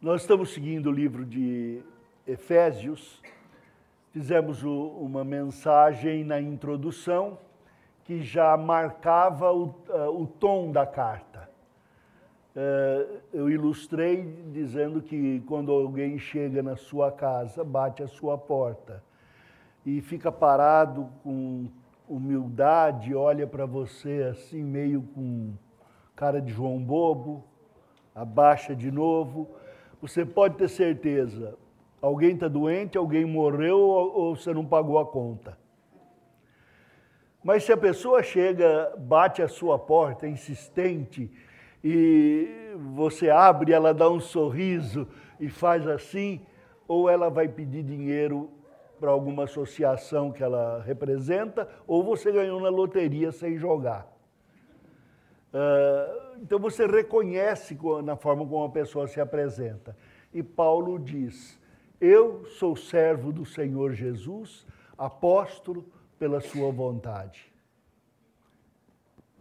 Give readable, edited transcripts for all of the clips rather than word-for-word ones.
Nós estamos seguindo o livro de Efésios. Fizemos uma mensagem na introdução que já marcava o tom da carta. Eu ilustrei dizendo que quando alguém chega na sua casa, bate a sua porta e fica parado com humildade, olha para você assim meio com cara de João Bobo, abaixa de novo, você pode ter certeza, alguém está doente, alguém morreu ou você não pagou a conta. Mas se a pessoa chega, bate a sua porta, é insistente, e você abre, ela dá um sorriso e faz assim, ou ela vai pedir dinheiro para alguma associação que ela representa, ou você ganhou na loteria sem jogar. Então você reconhece na forma como a pessoa se apresenta. E Paulo diz, eu sou servo do Senhor Jesus, apóstolo pela sua vontade.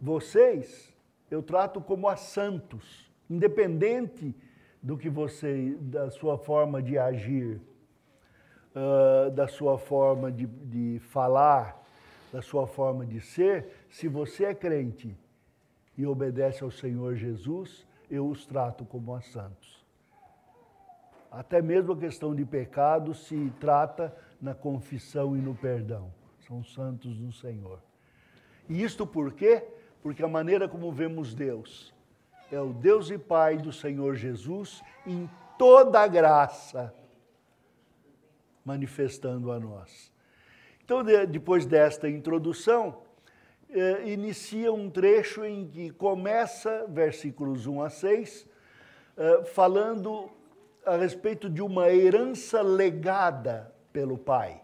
Vocês, eu trato como a santos, independente do que da sua forma de agir, da sua forma de falar, da sua forma de ser. Se você é crente e obedece ao Senhor Jesus, eu os trato como a santos. Até mesmo a questão de pecado se trata na confissão e no perdão. São santos no Senhor. E isto por quê? Porque a maneira como vemos Deus é o Deus e Pai do Senhor Jesus em toda a graça manifestando a nós. Então, depois desta introdução, inicia um trecho em que começa, versículos 1 a 6, falando a respeito de uma herança legada pelo Pai.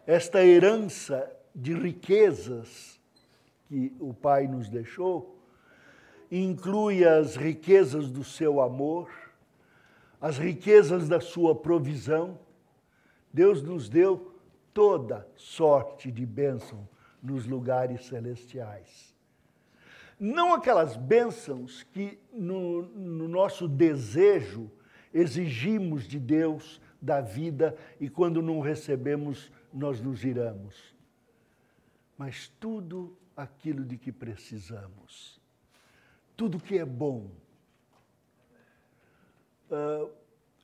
Esta herança de riquezas que o Pai nos deixou inclui as riquezas do seu amor, as riquezas da sua provisão. Deus nos deu toda sorte de bênção nos lugares celestiais. Não aquelas bênçãos que no nosso desejo exigimos de Deus, da vida, e quando não recebemos, nós nos iramos. Mas tudo aquilo de que precisamos, tudo que é bom.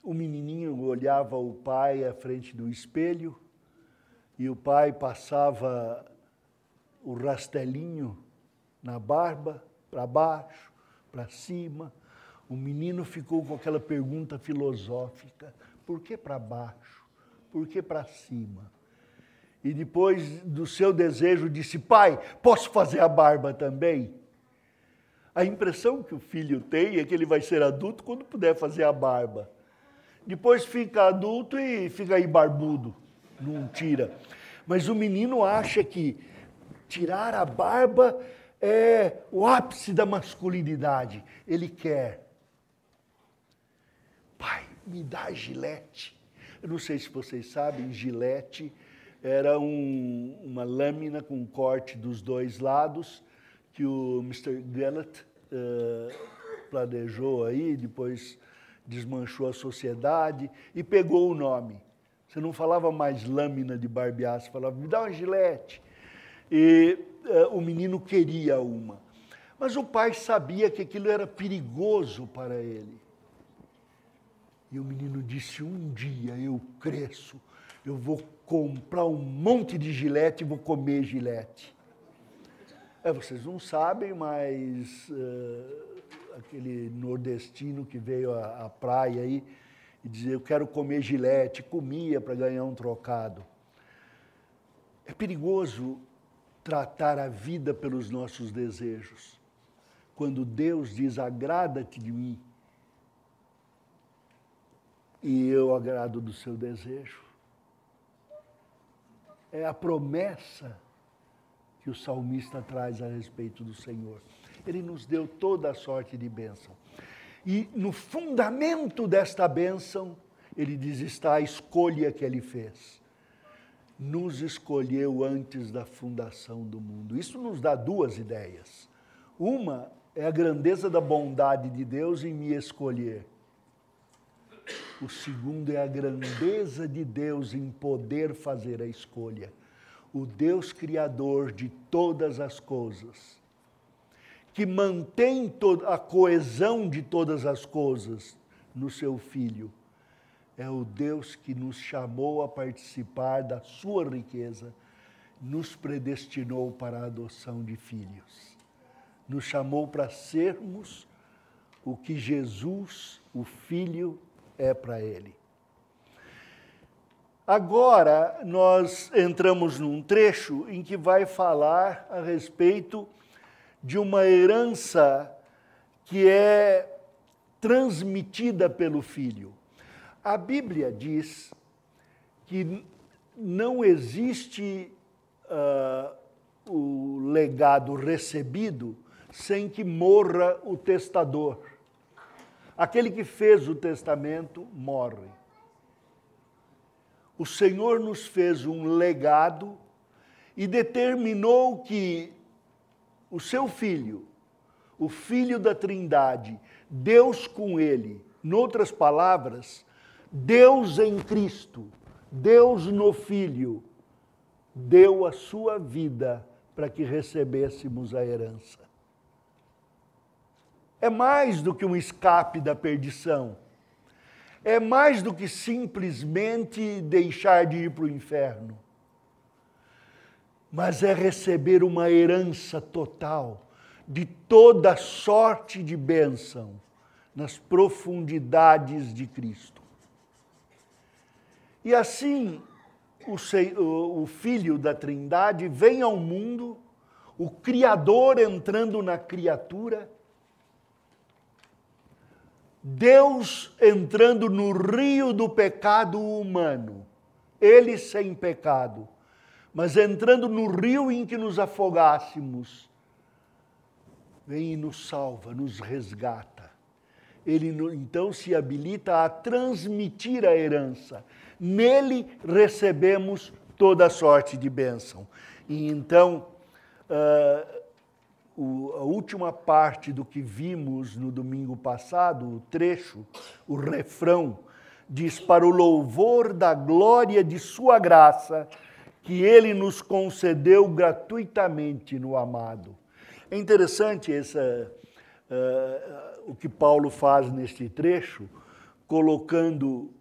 O menininho olhava o pai à frente do espelho e o pai passava o rastelinho na barba, para baixo, para cima. O menino ficou com aquela pergunta filosófica, por que para baixo? Por que para cima? E depois do seu desejo disse, pai, posso fazer a barba também? A impressão que o filho tem é que ele vai ser adulto quando puder fazer a barba. Depois fica adulto e fica aí barbudo, não tira. Mas o menino acha que tirar a barba é o ápice da masculinidade. Ele quer. Pai, me dá Gillette. Eu não sei se vocês sabem, Gillette era uma lâmina com corte dos dois lados que o Mr. Gillette planejou aí, depois desmanchou a sociedade e pegou o nome. Você não falava mais lâmina de barbear, você falava, me dá uma Gillette. E o menino queria uma. Mas o pai sabia que aquilo era perigoso para ele. E o menino disse, um dia eu cresço, eu vou comprar um monte de Gillette e vou comer Gillette. Vocês não sabem, mas aquele nordestino que veio à praia aí e dizia, eu quero comer Gillette, comia para ganhar um trocado. É perigoso tratar a vida pelos nossos desejos. Quando Deus diz, agrada-te de mim, e eu agrado do seu desejo. É a promessa que o salmista traz a respeito do Senhor. Ele nos deu toda a sorte de bênção. E no fundamento desta bênção, ele diz, está a escolha que ele fez. Nos escolheu antes da fundação do mundo. Isso nos dá duas ideias. Uma é a grandeza da bondade de Deus em me escolher. O segundo é a grandeza de Deus em poder fazer a escolha. O Deus Criador de todas as coisas, que mantém a coesão de todas as coisas no seu Filho, é o Deus que nos chamou a participar da sua riqueza, nos predestinou para a adoção de filhos. Nos chamou para sermos o que Jesus, o Filho, é para Ele. Agora, nós entramos num trecho em que vai falar a respeito de uma herança que é transmitida pelo Filho. A Bíblia diz que não existe o legado recebido sem que morra o testador. Aquele que fez o testamento morre. O Senhor nos fez um legado e determinou que o seu Filho, o Filho da Trindade, Deus com ele, noutras palavras, Deus em Cristo, Deus no Filho, deu a sua vida para que recebêssemos a herança. É mais do que um escape da perdição. É mais do que simplesmente deixar de ir para o inferno. Mas é receber uma herança total de toda sorte de bênção nas profundidades de Cristo. E assim, o Filho da Trindade vem ao mundo, o Criador entrando na criatura, Deus entrando no rio do pecado humano, Ele sem pecado, mas entrando no rio em que nos afogássemos, vem e nos salva, nos resgata. Ele então se habilita a transmitir a herança. Nele recebemos toda sorte de bênção. E então, a última parte do que vimos no domingo passado, o trecho, o refrão, diz: para o louvor da glória de sua graça, que Ele nos concedeu gratuitamente no amado. É interessante o que Paulo faz neste trecho, colocando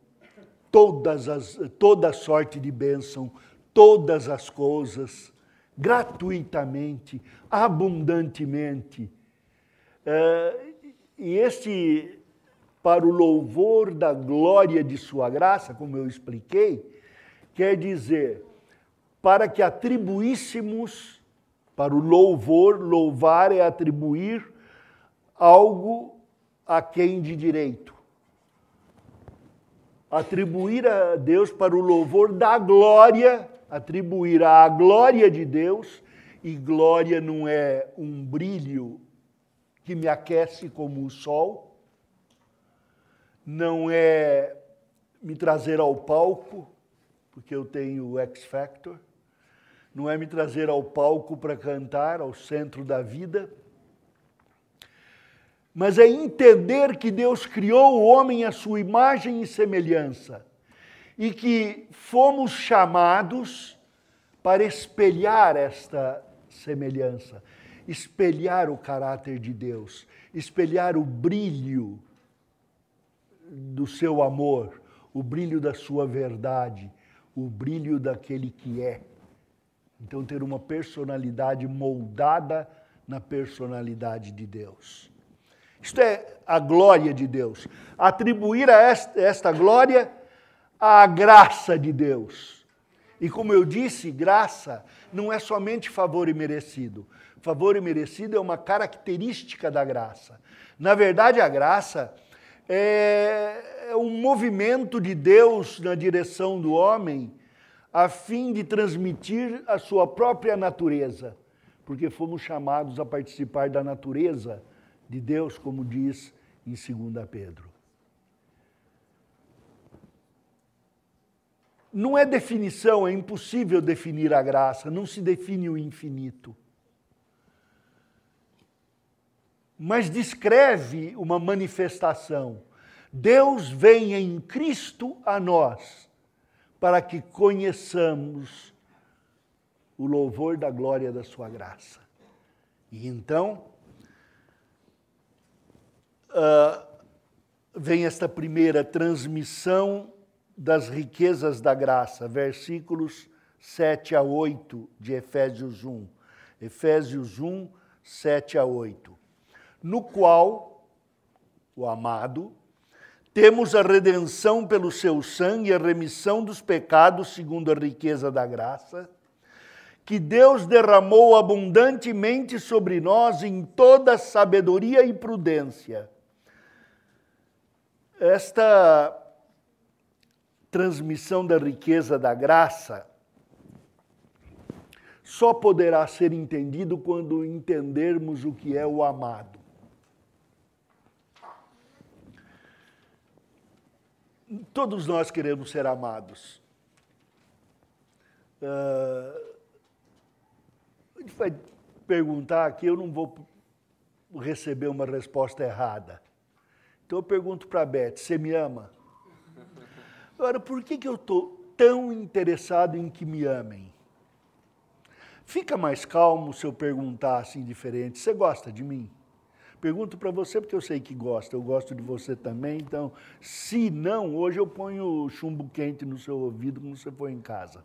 toda sorte de bênção, todas as coisas, gratuitamente, abundantemente. E para o louvor da glória de sua graça, como eu expliquei, quer dizer, para que atribuíssemos, para o louvor, louvar é atribuir algo a quem de direito. Atribuir a Deus para o louvor da glória, atribuir à glória de Deus, e glória não é um brilho que me aquece como o sol, não é me trazer ao palco, porque eu tenho o X Factor, não é me trazer ao palco para cantar, ao centro da vida, mas é entender que Deus criou o homem à sua imagem e semelhança e que fomos chamados para espelhar esta semelhança, espelhar o caráter de Deus, espelhar o brilho do seu amor, o brilho da sua verdade, o brilho daquele que é. Então, ter uma personalidade moldada na personalidade de Deus. Isto é a glória de Deus. Atribuir a esta glória à graça de Deus. E como eu disse, graça não é somente favor imerecido. Favor imerecido é uma característica da graça. Na verdade, a graça é um movimento de Deus na direção do homem a fim de transmitir a sua própria natureza, porque fomos chamados a participar da natureza de Deus, como diz em 2 Pedro. Não é definição, é impossível definir a graça, não se define o infinito. mas descreve uma manifestação. Deus vem em Cristo a nós, para que conheçamos o louvor da glória da sua graça. E então, vem esta primeira transmissão das riquezas da graça, versículos 7 a 8 de Efésios 1. Efésios 1, 7 a 8. No qual, o amado, temos a redenção pelo seu sangue, a remissão dos pecados segundo a riqueza da graça, que Deus derramou abundantemente sobre nós em toda sabedoria e prudência. Esta transmissão da riqueza da graça só poderá ser entendido quando entendermos o que é o amado. Todos nós queremos ser amados. A gente vai perguntar aqui, eu não vou receber uma resposta errada. Então eu pergunto para a Beth, você me ama? Agora, por que eu estou tão interessado em que me amem? Fica mais calmo se eu perguntar assim diferente, você gosta de mim? Pergunto para você porque eu sei que gosta, eu gosto de você também, então, se não, hoje eu ponho chumbo quente no seu ouvido quando você for em casa.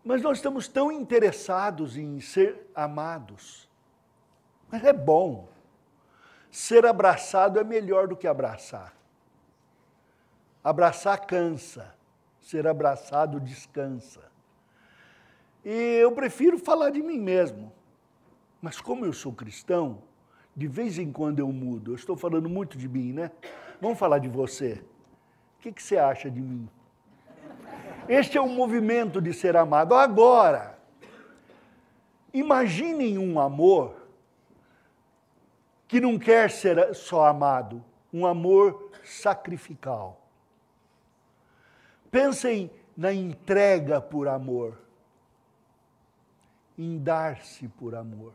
Mas nós estamos tão interessados em ser amados. Mas é bom. Ser abraçado é melhor do que abraçar. Abraçar cansa, ser abraçado descansa. E eu prefiro falar de mim mesmo. Mas como eu sou cristão, de vez em quando eu mudo. Eu estou falando muito de mim, né? Vamos falar de você. O que você acha de mim? Este é o movimento de ser amado. Agora, imaginem um amor que não quer ser só amado, um amor sacrificial. Pensem na entrega por amor, em dar-se por amor.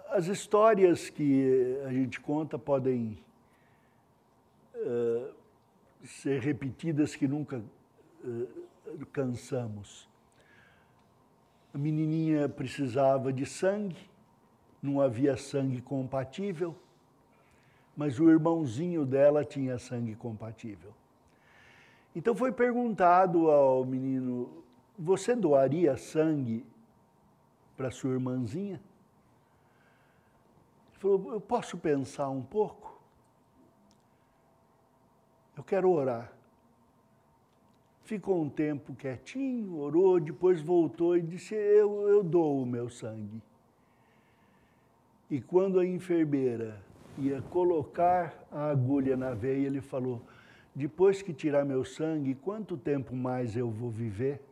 As histórias que a gente conta podem ser repetidas que nunca cansamos. A menininha precisava de sangue, não havia sangue compatível, mas o irmãozinho dela tinha sangue compatível. Então foi perguntado ao menino, você doaria sangue para sua irmãzinha? Ele falou, eu posso pensar um pouco? Eu quero orar. Ficou um tempo quietinho, orou, depois voltou e disse, eu dou o meu sangue. E quando a enfermeira ia colocar a agulha na veia, ele falou, depois que tirar meu sangue, quanto tempo mais eu vou viver?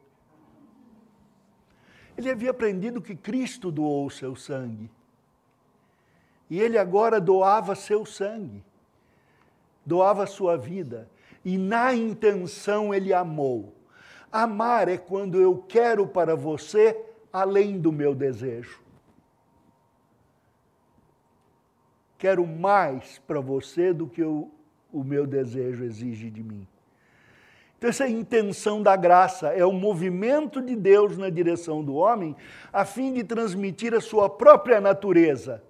Ele havia aprendido que Cristo doou o seu sangue. E ele agora doava seu sangue, doava sua vida. E na intenção ele amou. Amar é quando eu quero para você além do meu desejo. Quero mais para você do que o meu desejo exige de mim. Então essa é a intenção da graça, é o movimento de Deus na direção do homem, a fim de transmitir a sua própria natureza.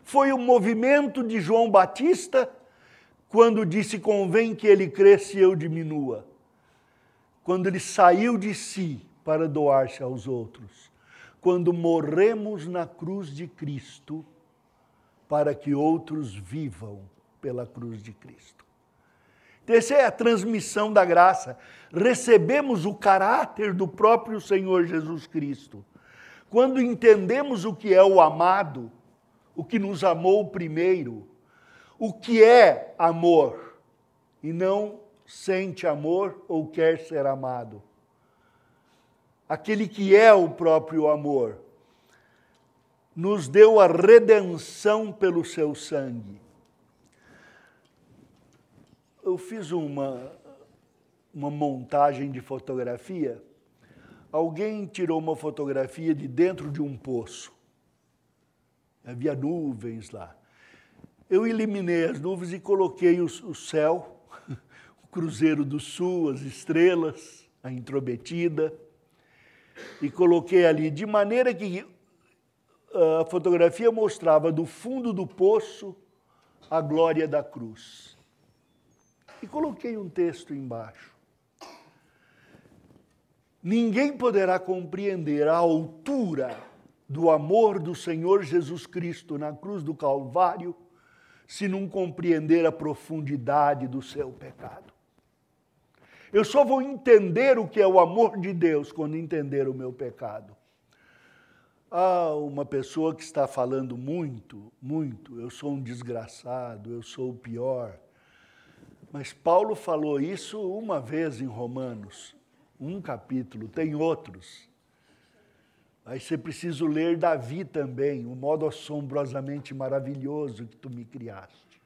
Foi o movimento de João Batista, quando disse, convém que ele cresça e eu diminua. Quando ele saiu de si para doar-se aos outros. Quando morremos na cruz de Cristo, para que outros vivam pela cruz de Cristo. Essa é a transmissão da graça. Recebemos o caráter do próprio Senhor Jesus Cristo. Quando entendemos o que é o amado, o que nos amou primeiro, o que é amor, e não sente amor ou quer ser amado. Aquele que é o próprio amor, nos deu a redenção pelo seu sangue. Eu fiz uma montagem de fotografia alguém tirou uma fotografia de dentro de um poço. Havia nuvens lá. Eu eliminei as nuvens e coloquei o céu, o Cruzeiro do Sul, as estrelas, a intrometida, e coloquei ali, de maneira que a fotografia mostrava do fundo do poço a glória da cruz. E coloquei um texto embaixo. Ninguém poderá compreender a altura do amor do Senhor Jesus Cristo na cruz do Calvário se não compreender a profundidade do seu pecado. Eu só vou entender o que é o amor de Deus quando entender o meu pecado. Há uma pessoa que está falando muito, eu sou um desgraçado, eu sou o pior. Mas Paulo falou isso uma vez em Romanos, um capítulo, tem outros. Aí você precisa ler Davi também, o modo assombrosamente maravilhoso que tu me criaste.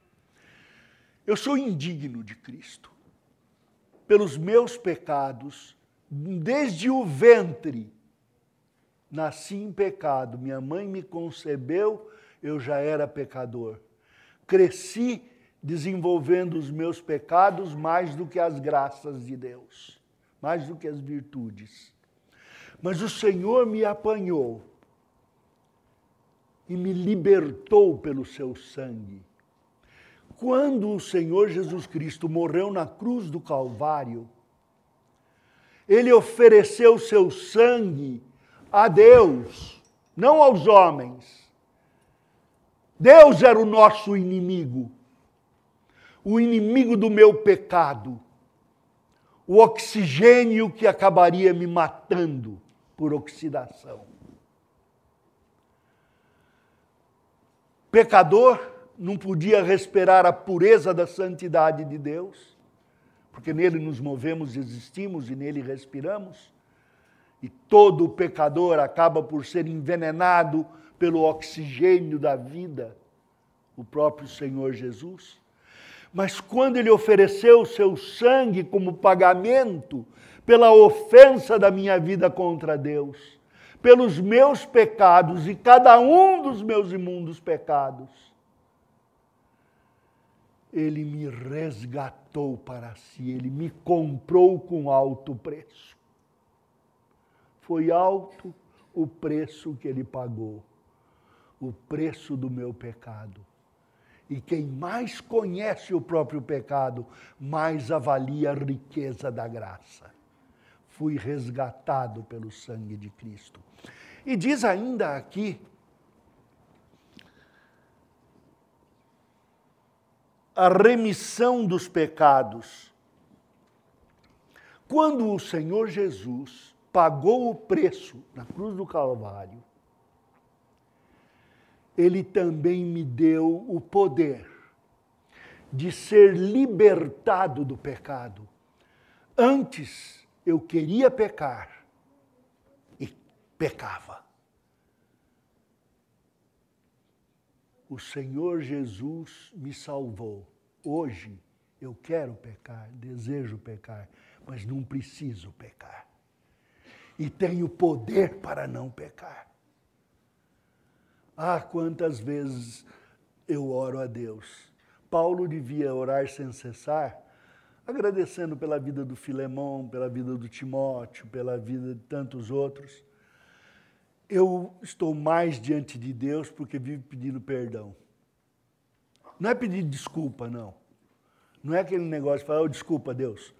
Eu sou indigno de Cristo. Pelos meus pecados, desde o ventre, nasci em pecado. Minha mãe me concebeu, eu já era pecador. Cresci desenvolvendo os meus pecados mais do que as graças de Deus, mais do que as virtudes. Mas o Senhor me apanhou e me libertou pelo seu sangue. Quando o Senhor Jesus Cristo morreu na cruz do Calvário, Ele ofereceu seu sangue a Deus, não aos homens. Deus era o nosso inimigo, o inimigo do meu pecado, o oxigênio que acabaria me matando por oxidação. Pecador não podia respirar a pureza da santidade de Deus, porque nele nos movemos, existimos e nele respiramos. E todo pecador acaba por ser envenenado pelo oxigênio da vida, o próprio Senhor Jesus. Mas quando Ele ofereceu o seu sangue como pagamento pela ofensa da minha vida contra Deus, pelos meus pecados e cada um dos meus imundos pecados, Ele me resgatou para si, Ele me comprou com alto preço. Foi alto o preço que Ele pagou, o preço do meu pecado. E quem mais conhece o próprio pecado, mais avalia a riqueza da graça. Fui resgatado pelo sangue de Cristo. E diz ainda aqui, a remissão dos pecados. Quando o Senhor Jesus pagou o preço na cruz do Calvário, Ele também me deu o poder de ser libertado do pecado. Antes eu queria pecar e pecava. O Senhor Jesus me salvou. Hoje eu quero pecar, desejo pecar, mas não preciso pecar. E tenho poder para não pecar. Ah, quantas vezes eu oro a Deus. Paulo devia orar sem cessar, agradecendo pela vida do Filemão, pela vida do Timóteo, pela vida de tantos outros. Eu estou mais diante de Deus porque vivo pedindo perdão. Não é pedir desculpa, não. Não é aquele negócio de falar, oh, desculpa, Deus.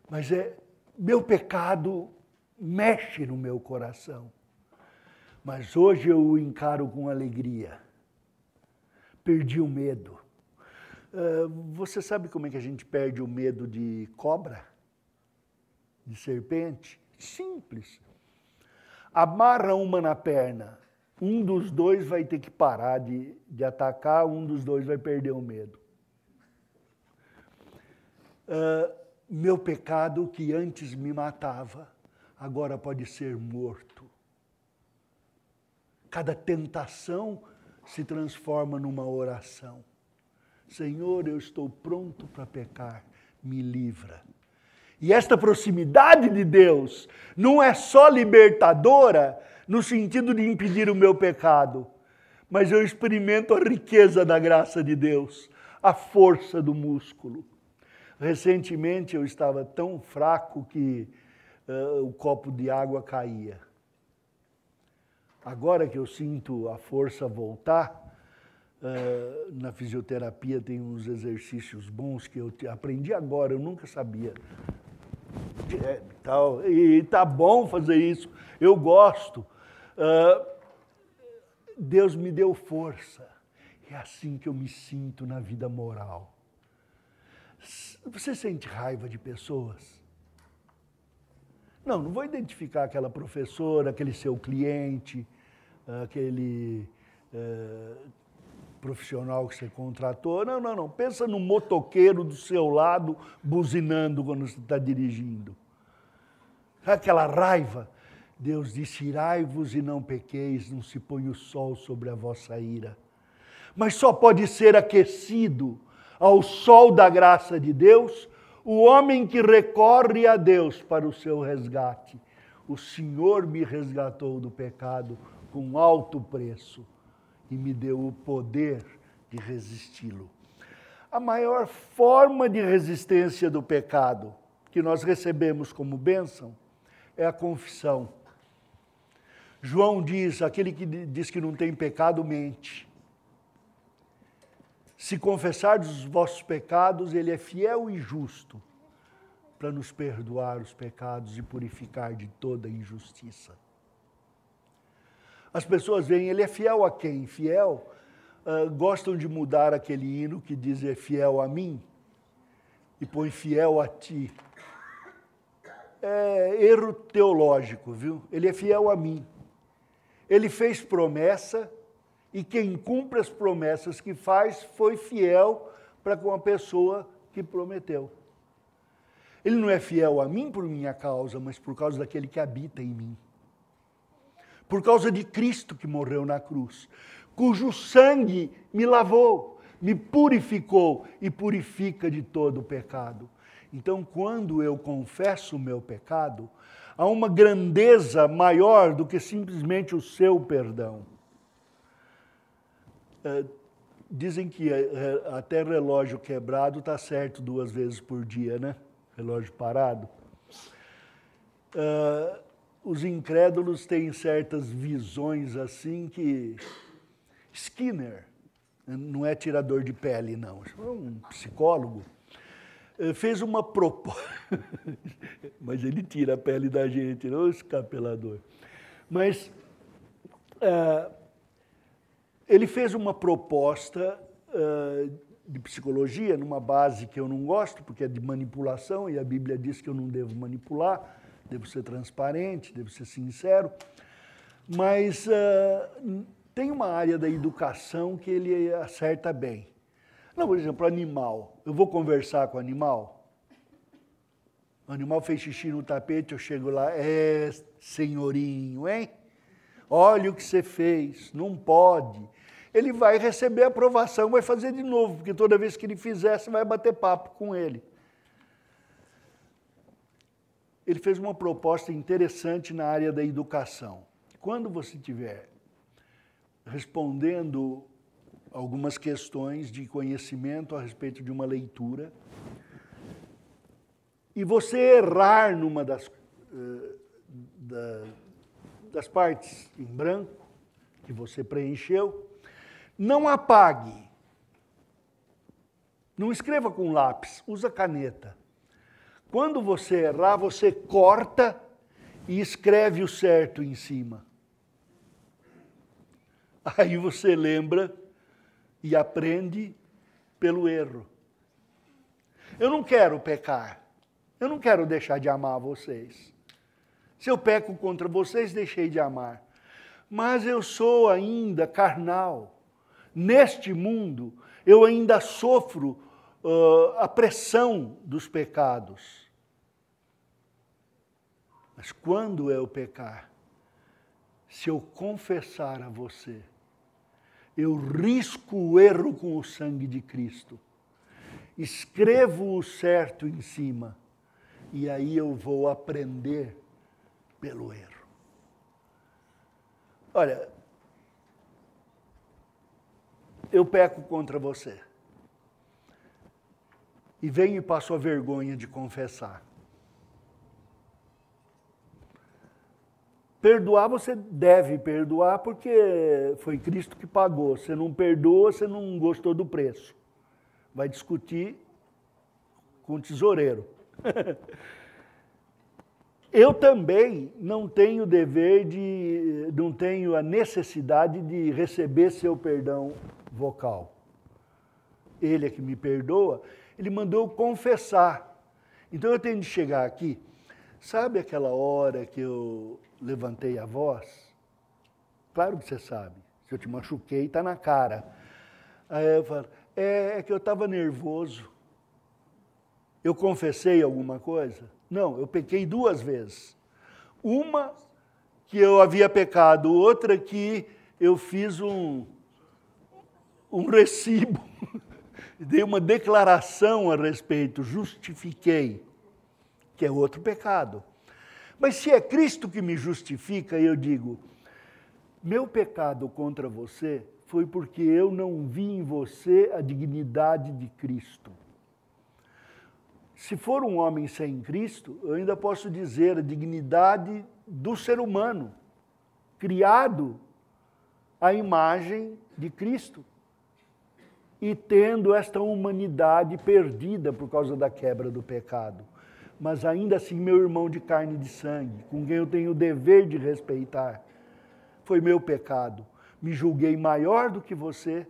Mas é, meu pecado mexe no meu coração. Mas hoje eu o encaro com alegria. Perdi o medo. Você sabe como é que a gente perde o medo de cobra? De serpente? Simples. Amarra uma na perna. Um dos dois vai ter que parar de atacar, um dos dois vai perder o medo. Meu pecado que antes me matava, agora pode ser morto. Cada tentação se transforma numa oração. Senhor, eu estou pronto para pecar, me livra. E esta proximidade de Deus não é só libertadora no sentido de impedir o meu pecado, mas eu experimento a riqueza da graça de Deus, a força do músculo. Recentemente eu estava tão fraco que o copo de água caía. Agora que eu sinto a força voltar, na fisioterapia tem uns exercícios bons que eu aprendi agora, eu nunca sabia. E tá bom fazer isso, eu gosto. Deus me deu força. É assim que eu me sinto na vida moral. Você sente raiva de pessoas? Não vou identificar aquela professora, aquele seu cliente, aquele profissional que você contratou. Não. Pensa no motoqueiro do seu lado buzinando quando você está dirigindo. Aquela raiva. Deus disse, irai-vos e não pequeis, não se põe o sol sobre a vossa ira. Mas só pode ser aquecido ao sol da graça de Deus o homem que recorre a Deus para o seu resgate. O Senhor me resgatou do pecado com alto preço e me deu o poder de resisti-lo. A maior forma de resistência do pecado que nós recebemos como bênção é a confissão. João diz, aquele que diz que não tem pecado, mente. Se confessardes os vossos pecados, ele é fiel e justo para nos perdoar os pecados e purificar de toda injustiça. As pessoas veem, ele é fiel a quem? Fiel? Gostam de mudar aquele hino que diz é fiel a mim e põe fiel a ti. É erro teológico, viu? Ele é fiel a mim. Ele fez promessa e quem cumpre as promessas que faz foi fiel para com a pessoa que prometeu. Ele não é fiel a mim por minha causa, mas por causa daquele que habita em mim. Por causa de Cristo que morreu na cruz, cujo sangue me lavou, me purificou e purifica de todo o pecado. Então, quando eu confesso o meu pecado, há uma grandeza maior do que simplesmente o seu perdão. Dizem que até relógio quebrado está certo 2 vezes por dia, né? Relógio parado. Os incrédulos têm certas visões assim que... Skinner, não é tirador de pele, não, é um psicólogo, fez uma proposta, mas ele tira a pele da gente, não é um escapelador. Mas ele fez uma proposta de psicologia, numa base que eu não gosto, porque é de manipulação, e a Bíblia diz que eu não devo manipular, devo ser transparente, devo ser sincero, mas tem uma área da educação que ele acerta bem. Não, por exemplo, animal. Eu vou conversar com o animal. O animal fez xixi no tapete, eu chego lá, senhorinho, hein? Olha o que você fez, não pode. Ele vai receber a aprovação, vai fazer de novo, porque toda vez que ele fizer, você vai bater papo com ele. Ele fez uma proposta interessante na área da educação. Quando você estiver respondendo algumas questões de conhecimento a respeito de uma leitura, e você errar numa das partes em branco que você preencheu, não apague. Não escreva com lápis, usa caneta. Quando você errar, você corta e escreve o certo em cima. Aí você lembra e aprende pelo erro. Eu não quero pecar. Eu não quero deixar de amar vocês. Se eu peco contra vocês, deixei de amar. Mas eu sou ainda carnal. Neste mundo, eu ainda sofro a pressão dos pecados. Mas quando eu pecar, se eu confessar a você, eu risco o erro com o sangue de Cristo, escrevo o certo em cima e aí eu vou aprender pelo erro. Olha, eu peco contra você. E venho e passo a vergonha de confessar. Perdoar, você deve perdoar, porque foi Cristo que pagou. Você não perdoa, você não gostou do preço. Vai discutir com o tesoureiro. Eu também não tenho o dever não tenho a necessidade de receber seu perdão vocal. Ele é que me perdoa, ele mandou eu confessar. Então eu tenho de chegar aqui, sabe aquela hora que eu levantei a voz? Claro que você sabe, se eu te machuquei, está na cara. Aí eu falo, é que eu estava nervoso. Eu confessei alguma coisa? Não, eu pequei 2 vezes. Uma que eu havia pecado, outra que eu fiz um recibo, dei uma declaração a respeito, justifiquei, que é outro pecado. Mas se é Cristo que me justifica, eu digo, meu pecado contra você foi porque eu não vi em você a dignidade de Cristo. Se for um homem sem Cristo, eu ainda posso dizer a dignidade do ser humano, criado à imagem de Cristo e tendo esta humanidade perdida por causa da quebra do pecado. Mas ainda assim, meu irmão de carne e de sangue, com quem eu tenho o dever de respeitar, foi meu pecado. Me julguei maior do que você,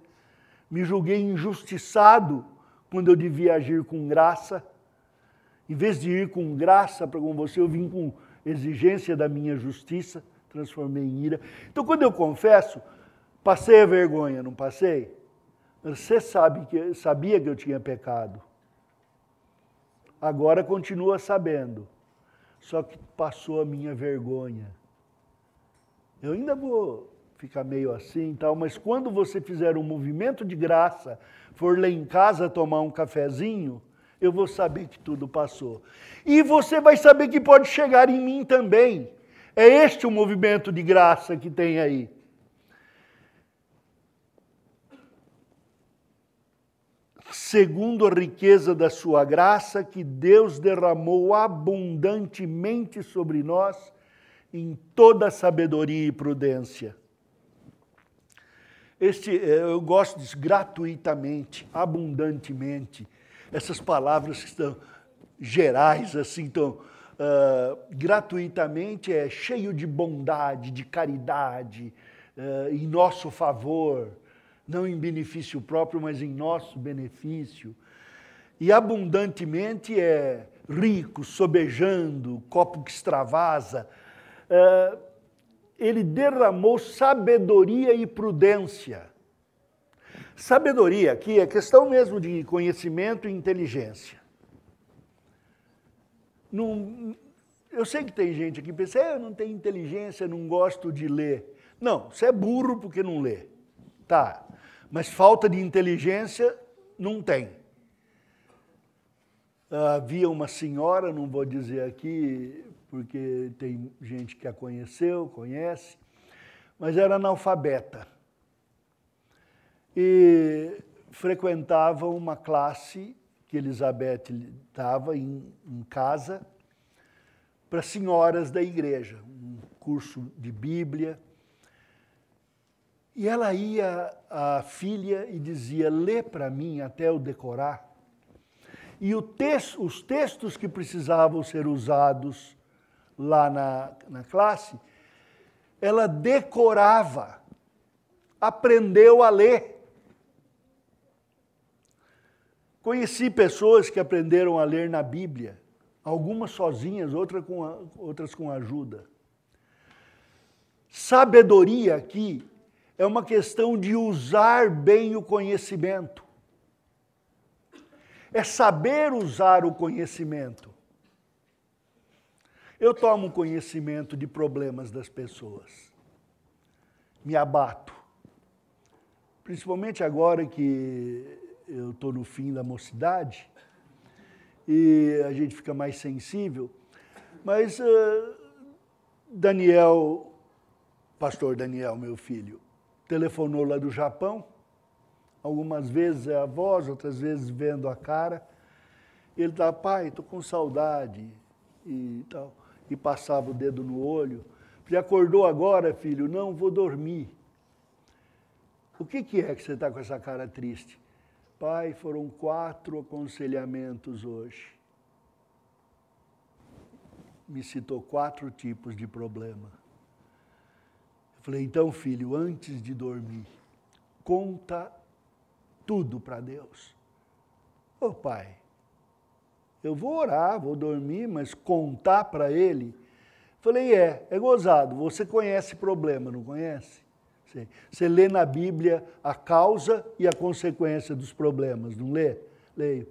me julguei injustiçado quando eu devia agir com graça. Em vez de ir com graça para com você, eu vim com exigência da minha justiça, transformei em ira. Então, quando eu confesso, passei a vergonha, não passei? Você sabia que eu tinha pecado. Agora continua sabendo. Só que passou a minha vergonha. Eu ainda vou ficar meio assim e tal, mas quando você fizer um movimento de graça, for lá em casa tomar um cafezinho, eu vou saber que tudo passou. E você vai saber que pode chegar em mim também. É este o movimento de graça que tem aí. Segundo a riqueza da sua graça, que Deus derramou abundantemente sobre nós, em toda sabedoria e prudência. Eu gosto disso, gratuitamente, abundantemente. Essas palavras que estão gerais, assim, gratuitamente é cheio de bondade, de caridade, em nosso favor, não em benefício próprio, mas em nosso benefício. E abundantemente é rico, sobejando, copo que extravasa. Ele derramou sabedoria e prudência. Sabedoria aqui é questão mesmo de conhecimento e inteligência. Eu sei que tem gente aqui que pensa, eu não tenho inteligência, não gosto de ler. Não, você é burro porque não lê. Tá, mas falta de inteligência não tem. Havia uma senhora, não vou dizer aqui, porque tem gente que a conheceu, conhece, mas era analfabeta. E frequentava uma classe que Elizabeth dava em casa para senhoras da igreja, um curso de Bíblia. E ela ia, a filha, e dizia, lê para mim até eu decorar. E os textos que precisavam ser usados lá na classe, ela decorava, aprendeu a ler. Conheci pessoas que aprenderam a ler na Bíblia, algumas sozinhas, outras com ajuda. Sabedoria aqui é uma questão de usar bem o conhecimento. É saber usar o conhecimento. Eu tomo conhecimento de problemas das pessoas. Me abato. Principalmente agora que eu estou no fim da mocidade, e a gente fica mais sensível. Mas Daniel, pastor Daniel, meu filho, telefonou lá do Japão, algumas vezes é a voz, outras vezes vendo a cara. Ele estava, pai, estou com saudade e tal, e passava o dedo no olho. Você acordou agora, filho? Não, vou dormir. O que é que você está com essa cara triste? Pai, foram 4 aconselhamentos hoje. Me citou 4 tipos de problema. Eu falei, então, filho, antes de dormir, conta tudo para Deus. Ô pai, eu vou orar, vou dormir, mas contar para Ele? Falei, é gozado, você conhece problema, não conhece? Você lê na Bíblia a causa e a consequência dos problemas, não lê? Leio.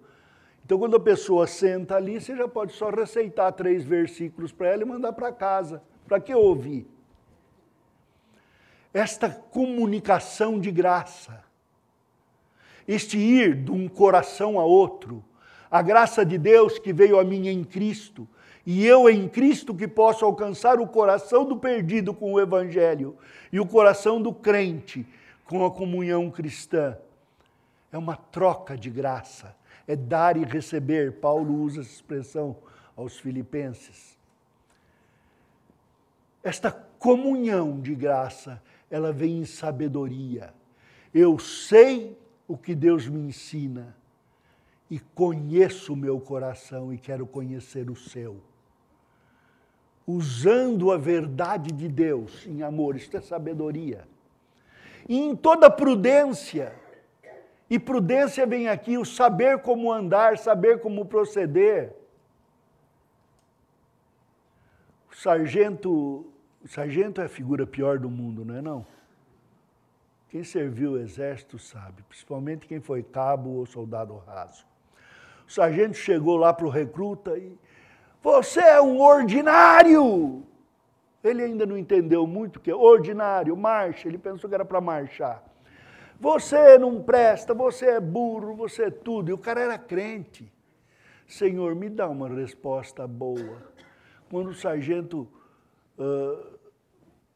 Então, quando a pessoa senta ali, você já pode só receitar 3 versículos para ela e mandar para casa. Para que ouvir? Esta comunicação de graça, este ir de um coração a outro, a graça de Deus que veio a mim em Cristo, e eu em Cristo que posso alcançar o coração do perdido com o Evangelho e o coração do crente com a comunhão cristã. É uma troca de graça, é dar e receber. Paulo usa essa expressão aos Filipenses. Esta comunhão de graça, ela vem em sabedoria. Eu sei o que Deus me ensina e conheço o meu coração e quero conhecer o seu. Usando a verdade de Deus em amor, isto é sabedoria. E em toda prudência, e prudência vem aqui, o saber como andar, saber como proceder. O sargento é a figura pior do mundo, não é não? Quem serviu o exército sabe, principalmente quem foi cabo ou soldado raso. O sargento chegou lá para o recruta e... Você é um ordinário! Ele ainda não entendeu muito o que é ordinário, marcha, ele pensou que era para marchar. Você não presta, você é burro, você é tudo. E o cara era crente. Senhor, me dá uma resposta boa. Quando o sargento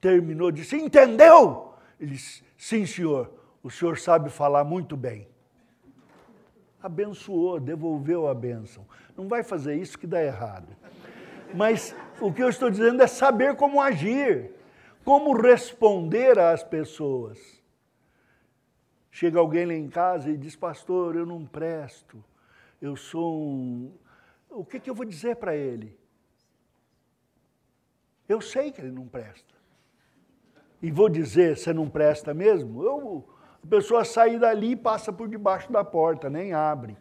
terminou, disse, entendeu? Ele disse, sim, senhor, o senhor sabe falar muito bem. Abençoou, devolveu a bênção. Não vai fazer isso que dá errado. Mas o que eu estou dizendo é saber como agir, como responder às pessoas. Chega alguém lá em casa e diz, pastor, eu não presto, eu sou um... O que eu vou dizer para ele? Eu sei que ele não presta. E vou dizer, você não presta mesmo? A pessoa sai dali e passa por debaixo da porta, nem abre.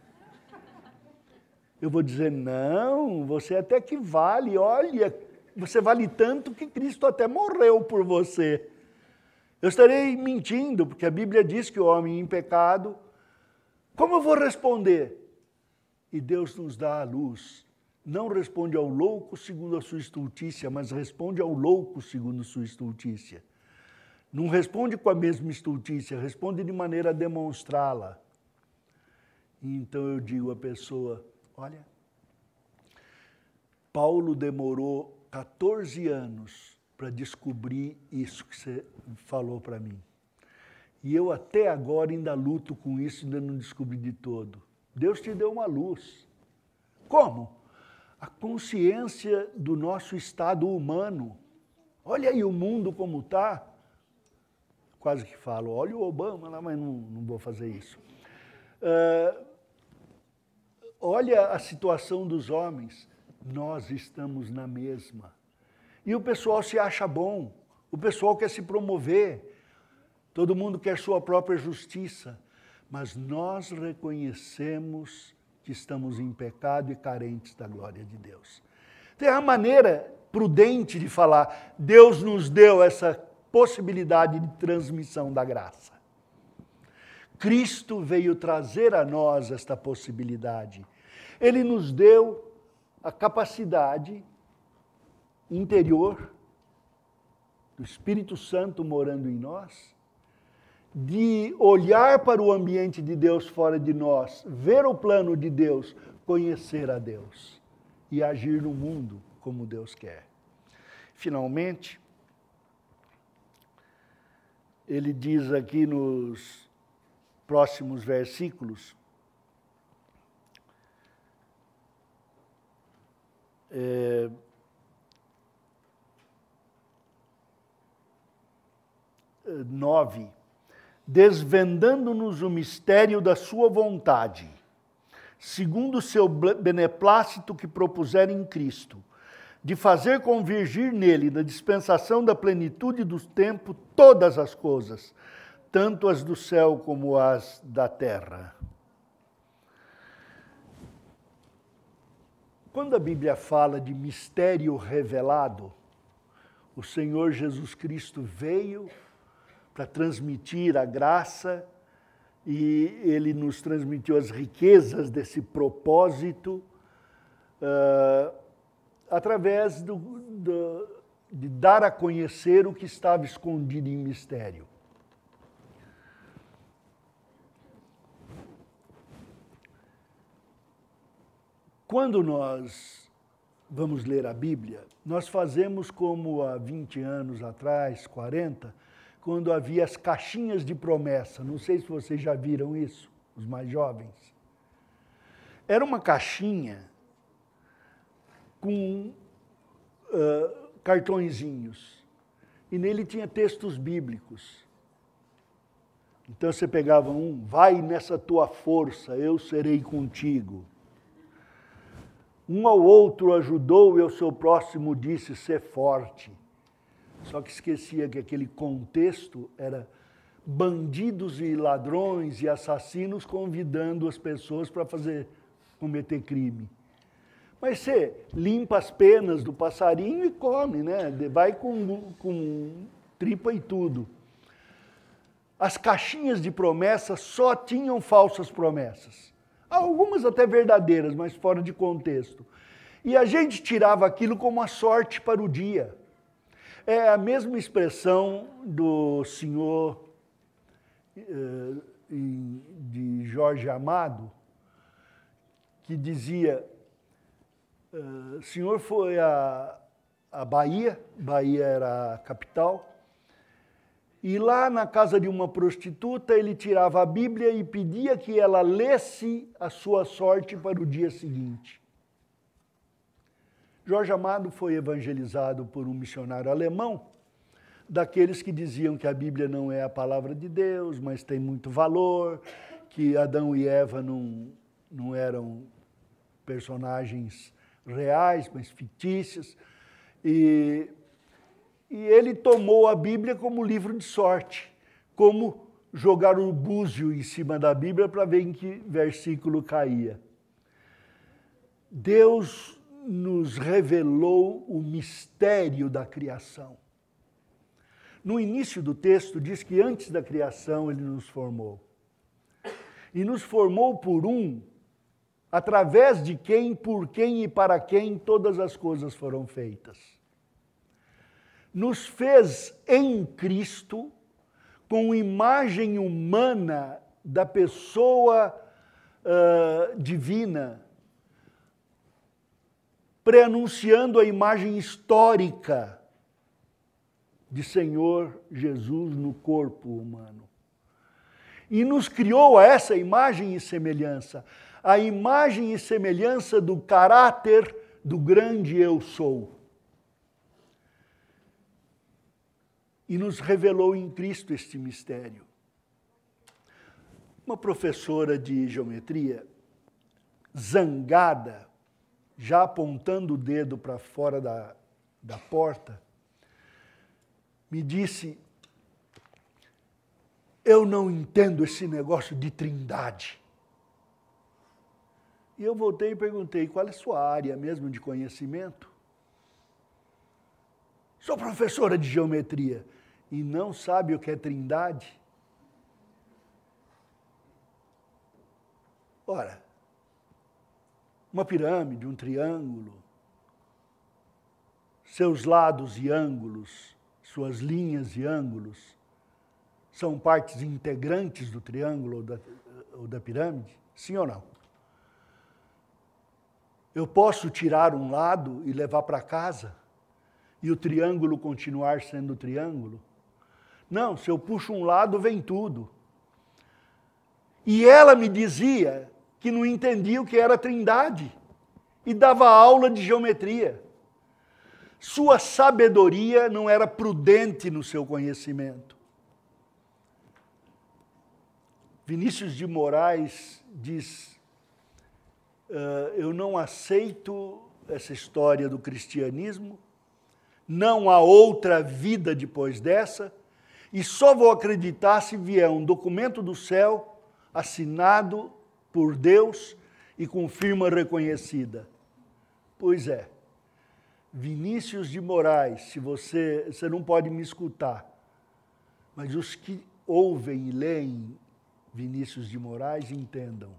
Eu vou dizer, não, você até que vale, olha, você vale tanto que Cristo até morreu por você. Eu estarei mentindo, porque a Bíblia diz que o homem em pecado, como eu vou responder? E Deus nos dá a luz. Não responde ao louco segundo a sua estultícia, mas responde ao louco segundo a sua estultícia. Não responde com a mesma estultícia, responde de maneira a demonstrá-la. E então eu digo à pessoa, olha, Paulo demorou 14 anos para descobrir isso que você falou para mim. E eu até agora ainda luto com isso, ainda não descobri de todo. Deus te deu uma luz. Como? A consciência do nosso estado humano. Olha aí o mundo como está. Quase que falo, olha o Obama lá, mas não vou fazer isso. Olha a situação dos homens. Nós estamos na mesma. E o pessoal se acha bom. O pessoal quer se promover. Todo mundo quer sua própria justiça. Mas nós reconhecemos que estamos em pecado e carentes da glória de Deus. Tem a maneira prudente de falar, Deus nos deu essa possibilidade de transmissão da graça. Cristo veio trazer a nós esta possibilidade. Ele nos deu a capacidade interior do Espírito Santo morando em nós, de olhar para o ambiente de Deus fora de nós, ver o plano de Deus conhecer a Deus e agir no mundo como Deus quer. Finalmente, ele diz aqui nos próximos versículos, 9, desvendando-nos o mistério da sua vontade, segundo o seu beneplácito que propuser em Cristo, de fazer convergir nele, na dispensação da plenitude dos tempos, todas as coisas, tanto as do céu como as da terra. Quando a Bíblia fala de mistério revelado, o Senhor Jesus Cristo veio para transmitir a graça e Ele nos transmitiu as riquezas desse propósito através de dar a conhecer o que estava escondido em mistério. Quando nós vamos ler a Bíblia, nós fazemos como há 20 anos atrás, 40, quando havia as caixinhas de promessa. Não sei se vocês já viram isso, os mais jovens. Era uma caixinha com cartõezinhos, e nele tinha textos bíblicos. Então você pegava um, vai nessa tua força, eu serei contigo. Um ao outro ajudou e ao seu próximo disse, ser forte. Só que esquecia que aquele contexto era bandidos e ladrões e assassinos convidando as pessoas para cometer crime. Mas você limpa as penas do passarinho e come, né? Vai com tripa e tudo. As caixinhas de promessas só tinham falsas promessas. Algumas até verdadeiras, mas fora de contexto. E a gente tirava aquilo como a sorte para o dia. É a mesma expressão do senhor de Jorge Amado, que dizia, o senhor foi a Bahia era a capital, e lá na casa de uma prostituta ele tirava a Bíblia e pedia que ela lesse a sua sorte para o dia seguinte. Jorge Amado foi evangelizado por um missionário alemão, daqueles que diziam que a Bíblia não é a palavra de Deus, mas tem muito valor, que Adão e Eva não eram personagens reais, mas fictícios. E ele tomou a Bíblia como livro de sorte, como jogar o búzio em cima da Bíblia para ver em que versículo caía. Deus nos revelou o mistério da criação. No início do texto diz que antes da criação Ele nos formou. E nos formou por através de quem, por quem e para quem todas as coisas foram feitas. Nos fez em Cristo, com imagem humana da pessoa divina, preanunciando a imagem histórica de Senhor Jesus no corpo humano. E nos criou a essa imagem e semelhança, a imagem e semelhança do caráter do grande eu sou. E nos revelou em Cristo este mistério. Uma professora de geometria, zangada, já apontando o dedo para fora da porta, me disse, eu não entendo esse negócio de trindade. E eu voltei e perguntei, qual é a sua área mesmo de conhecimento? Sou professora de geometria. E não sabe o que é trindade? Ora, uma pirâmide, um triângulo, seus lados e ângulos, suas linhas e ângulos, são partes integrantes do triângulo ou da pirâmide? Sim ou não? Eu posso tirar um lado e levar para casa? E o triângulo continuar sendo triângulo? Não, se eu puxo um lado, vem tudo. E ela me dizia que não entendia o que era trindade e dava aula de geometria. Sua sabedoria não era prudente no seu conhecimento. Vinícius de Moraes diz, eu não aceito essa história do cristianismo, não há outra vida depois dessa, e só vou acreditar se vier um documento do céu assinado por Deus e com firma reconhecida. Pois é, Vinícius de Moraes, se você não pode me escutar, mas os que ouvem e leem Vinícius de Moraes entendam.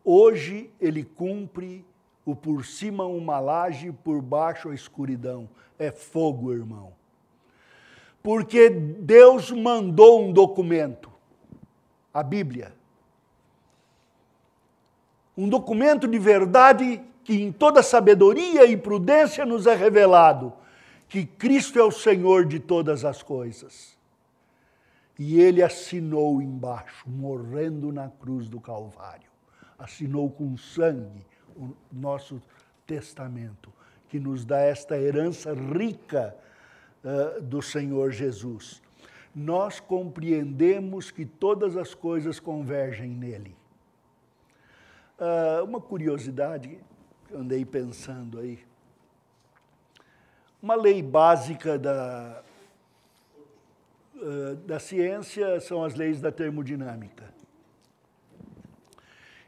Hoje ele cumpre o por cima uma laje, por baixo a escuridão. É fogo, irmão. Porque Deus mandou um documento, a Bíblia. Um documento de verdade que em toda sabedoria e prudência nos é revelado que Cristo é o Senhor de todas as coisas. E ele assinou embaixo, morrendo na cruz do Calvário. Assinou com sangue o nosso testamento, que nos dá esta herança rica do Senhor Jesus. Nós compreendemos que todas as coisas convergem nele. Uma curiosidade que eu andei pensando aí. Uma lei básica da ciência são as leis da termodinâmica.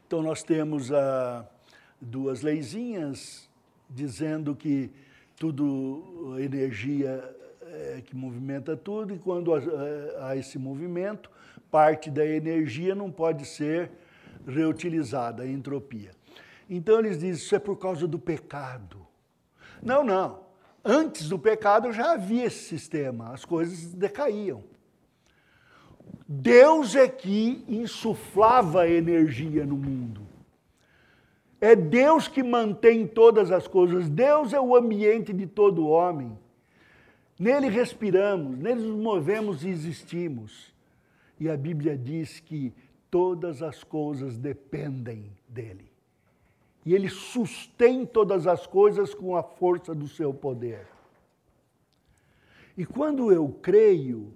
Então, nós temos duas leizinhas dizendo que tudo, energia que movimenta tudo, e quando há esse movimento, parte da energia não pode ser reutilizada, a entropia. Então, eles dizem, isso é por causa do pecado. Não, não. Antes do pecado já havia esse sistema, as coisas decaíam. Deus é que insuflava energia no mundo. É Deus que mantém todas as coisas. Deus é o ambiente de todo homem. Nele respiramos, nele nos movemos e existimos. E a Bíblia diz que todas as coisas dependem dele. E ele sustém todas as coisas com a força do seu poder. E quando eu creio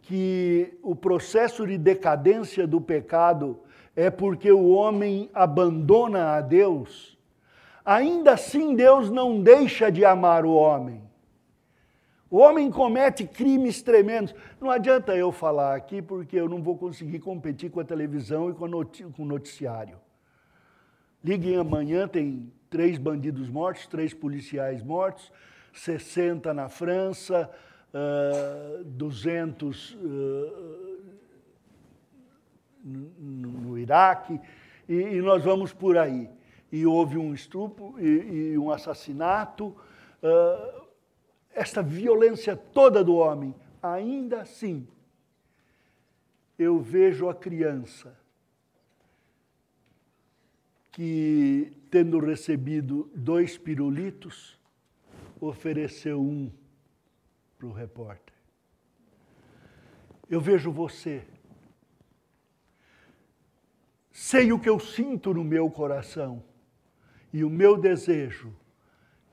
que o processo de decadência do pecado é porque o homem abandona a Deus, ainda assim Deus não deixa de amar o homem. O homem comete crimes tremendos. Não adianta eu falar aqui porque eu não vou conseguir competir com a televisão e com o noticiário. Liguem amanhã, tem 3 bandidos mortos, 3 policiais mortos, 60 na França, 200 no Iraque, e nós vamos por aí. E houve um estupro e um assassinato, esta violência toda do homem. Ainda assim, eu vejo a criança que, tendo recebido 2 pirulitos, ofereceu 1 para o repórter. Eu vejo você. Sei o que eu sinto no meu coração. E o meu desejo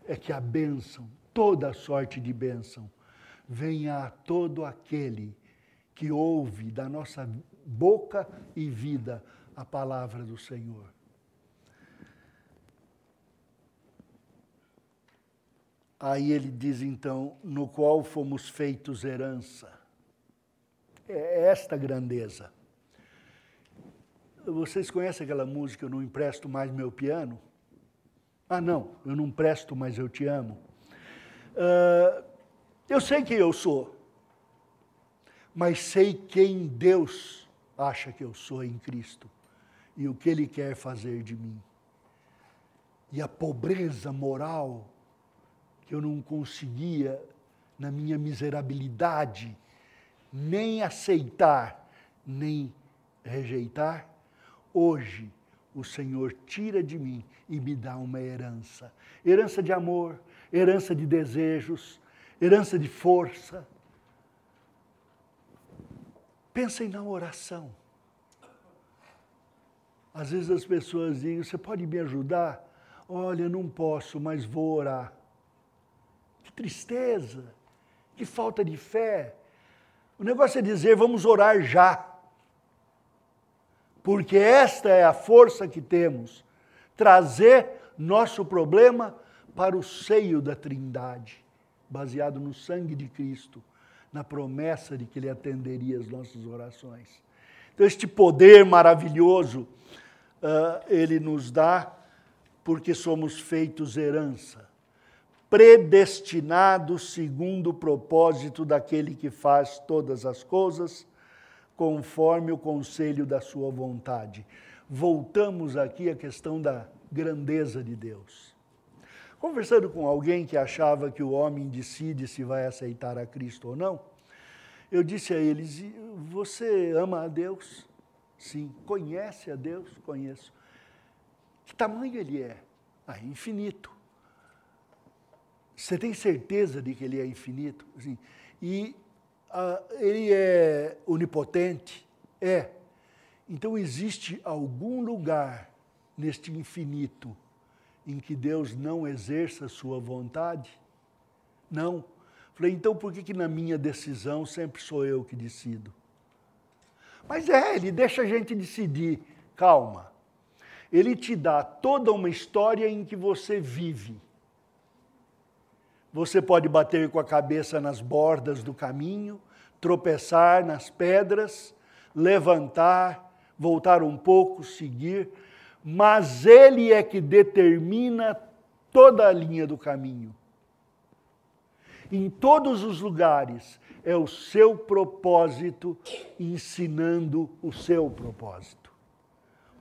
é que a bênção, toda sorte de bênção, venha a todo aquele que ouve da nossa boca e vida a palavra do Senhor. Aí ele diz então, no qual fomos feitos herança. É esta grandeza. Vocês conhecem aquela música, Eu Não Empresto Mais Meu Piano? Ah, não, eu não presto, mas eu te amo. Eu sei quem eu sou, mas sei quem Deus acha que eu sou em Cristo e o que Ele quer fazer de mim. E a pobreza moral que eu não conseguia, na minha miserabilidade, nem aceitar, nem rejeitar, hoje o Senhor tira de mim e me dá uma herança. Herança de amor, herança de desejos, herança de força. Pensem na oração. Às vezes as pessoas dizem, você pode me ajudar? Olha, não posso, mas vou orar. Que tristeza, que falta de fé. O negócio é dizer, vamos orar já. Porque esta é a força que temos. Trazer nosso problema para o seio da Trindade, baseado no sangue de Cristo, na promessa de que Ele atenderia as nossas orações. Então, este poder maravilhoso, Ele nos dá porque somos feitos herança, predestinados segundo o propósito daquele que faz todas as coisas, conforme o conselho da sua vontade. Voltamos aqui à questão da grandeza de Deus. Conversando com alguém que achava que o homem decide se vai aceitar a Cristo ou não, eu disse a eles, você ama a Deus? Sim. Conhece a Deus? Conheço. Que tamanho Ele é? Infinito. Você tem certeza de que Ele é infinito? Sim. E Ele é onipotente? É. Então existe algum lugar neste infinito em que Deus não exerça a sua vontade? Não. Falei, então por que na minha decisão sempre sou eu que decido? Mas Ele deixa a gente decidir. Calma. Ele te dá toda uma história em que você vive. Você pode bater com a cabeça nas bordas do caminho, tropeçar nas pedras, levantar, voltar um pouco, seguir, mas Ele é que determina toda a linha do caminho. Em todos os lugares é o seu propósito ensinando o seu propósito.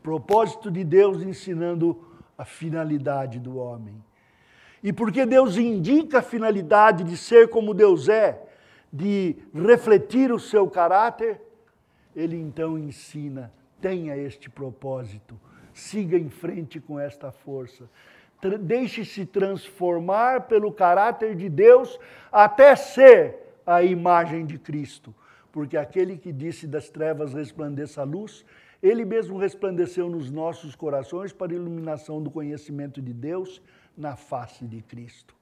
Propósito de Deus ensinando a finalidade do homem. E porque Deus indica a finalidade de ser como Deus é, de refletir o seu caráter, Ele então ensina, tenha este propósito, siga em frente com esta força. Deixe-se transformar pelo caráter de Deus até ser a imagem de Cristo. Porque aquele que disse das trevas resplandeça a luz, Ele mesmo resplandeceu nos nossos corações para a iluminação do conhecimento de Deus na face de Cristo.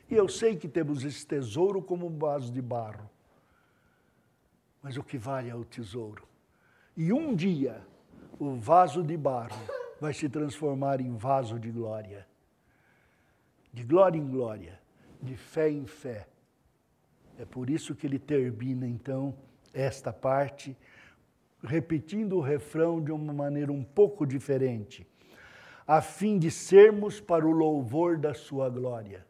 E eu sei que temos esse tesouro como um vaso de barro. Mas o que vale é o tesouro. E um dia, o vaso de barro vai se transformar em vaso de glória. De glória em glória, de fé em fé. É por isso que ele termina, então, esta parte, repetindo o refrão de uma maneira um pouco diferente, a fim de sermos para o louvor da sua glória.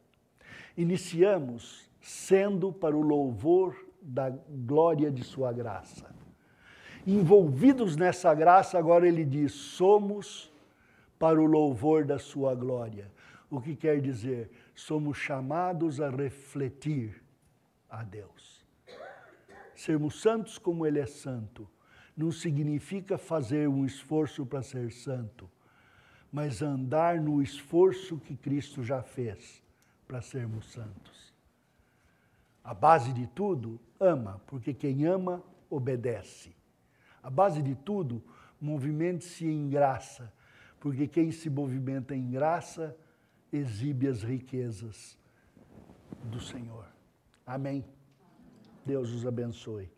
Iniciamos sendo para o louvor da glória de sua graça. Envolvidos nessa graça, agora ele diz, somos para o louvor da sua glória. O que quer dizer? Somos chamados a refletir a Deus. Sermos santos como Ele é santo não significa fazer um esforço para ser santo, mas andar no esforço que Cristo já fez para sermos santos. A base de tudo, ama, porque quem ama, obedece. A base de tudo, movimente-se em graça, porque quem se movimenta em graça, exibe as riquezas do Senhor. Amém. Deus os abençoe.